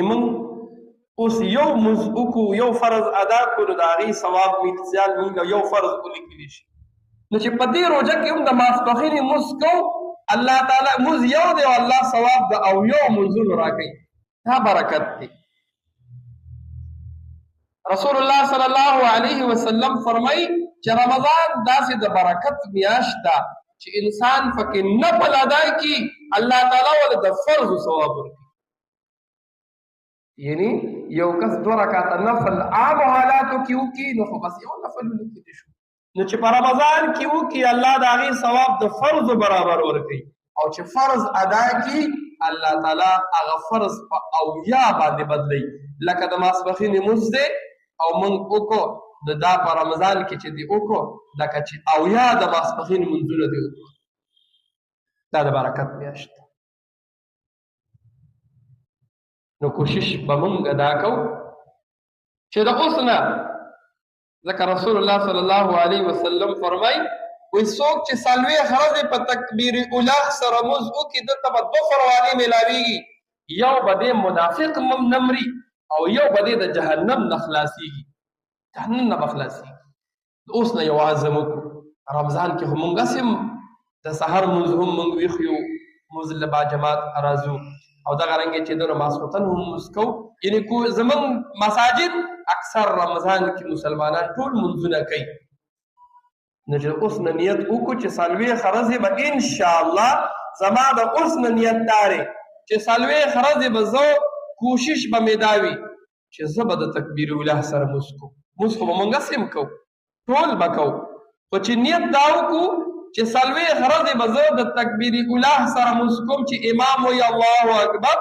موږ اوس یو مونځ وکړو یو فرض ادا کړو د هغې ثواب میتسیال موږ له یو فرض ولیکلی شي نو چې په دې روژه کې هم د ماسپښینې مونځ کوو الله تعالی مونځ یو دی او الله ثواب د اویو مونځونو راکوي دا برکت دی رسول الله صلی الله علیه وسلم فرمایي چې رمضان داسې د برکت میاشت ده چې انسان پکې نفل ادا کړي الله تعالی ولې د فرض ثواب ورکوي یعنی یو کس 2 رکعاته نفل عام حالاتو کې وکړي نو خو بس یو نفل ولیکلی شو نو چې په رمضان کې وکړي الله د هغې ثواب د فرض برابر ورکوي او چې فرض ادا کړي الله تعالی هغه فرض په اویا باندې بدلوي لکه د ماسپښینې مونځ دی او موږ وکړو نو دا په رمضان کې چې دی وکړو لکه چې اویا د ماسپښین مونځونه دی وکړو دا د برکت میاشت نو کوشش به موږ ادا کوو چې د اوس نه ځکه رسول الله صلی الله علیه وسلم فرمایي وایي څوک چې څلوېښت ورځې په تکبیر اوله سره مونځ وکړي دلته به 2 فروانې میلاویږي یو به دی منافق نه مري او یو به دی د جهنم نه خلاصېږي جهنم نه به خلاصېږي اوس نه یو عزم وکړو رمضان کې خو مونږ هسې د سحر مونځ هم مونږ ویښ یو مونځ له باجماعت راځو او دغه رنګې چې دونه ماسخوتن هم مونځ کوو یعنې زمونږ مساجد اکثر رمضان کې مسلمانان ټول مونځونه کوي نو چې اوس نه نیت وکړو چې 40 ورځې به انشاءالله زما د اوس نه نیت دا دی چې 40 ورځې به زه کوشش به مې دا وي چې زه به د تکبیر اوله سره مونځ کوم مونځ خو به مونږ هسې هم کوو ټول به کوو خو چې نیت دا وکړو چې 40 ورځې به زه د تکبیر اوله سره مونځ کوم چې امام وایي الله اکبر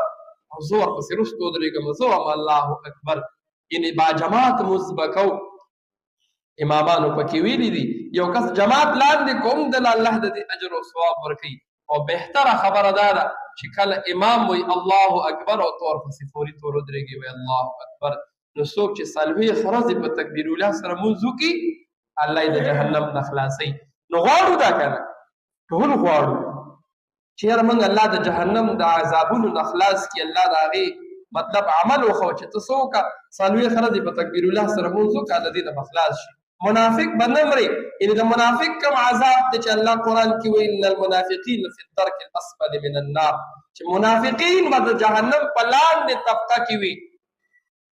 او زه ورپسې رسته ودرېږم زه وایم الله اکبر یعنې باجماعت مونځ به کوو امامانو پکې ویلي دي یو کس جماعت لاندې کوم دله الله د دې اجر او ثواب ورکوي او بهتره خبره دا ده چې کله امام وایي الله اکبر او تو ورپسې فوري تور ودرېږي وایي الله اکبر نو څوک چې 40 ورځې په تکبیر اوله سره مونځ وکړي الله یې د جهنم نه خلاصوي نو غواړو دا که نه ټول غواړو چې یاره موږ الله د جهنم د عذابونو نه خلاص کړي الله د هغې مطلب عمل وښو چې ته څه وکړه 40 ورځې په تکبیر الله سره مونځ وکړه د دې نه به خلاص شي منافق به نه مري یعنې د منافق کوم عذاب دی چې الله قرآن کې وایي ان المنافقین فی الدرک الاسفل من النار چې منافقین به د جهنم په لاندې طبقه کې وي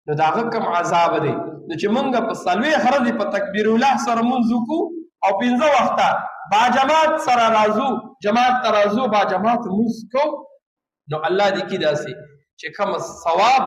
نو د هغه کوم عذاب دی نو چې موږ په 40 ورځې په تکبیر الله سره مونځ وکړو او 15 وخته باجماعت سره راځو جماعت ته راځو باجماعت مونځ کوو نو الله دې کي داسې چې کوم ثواب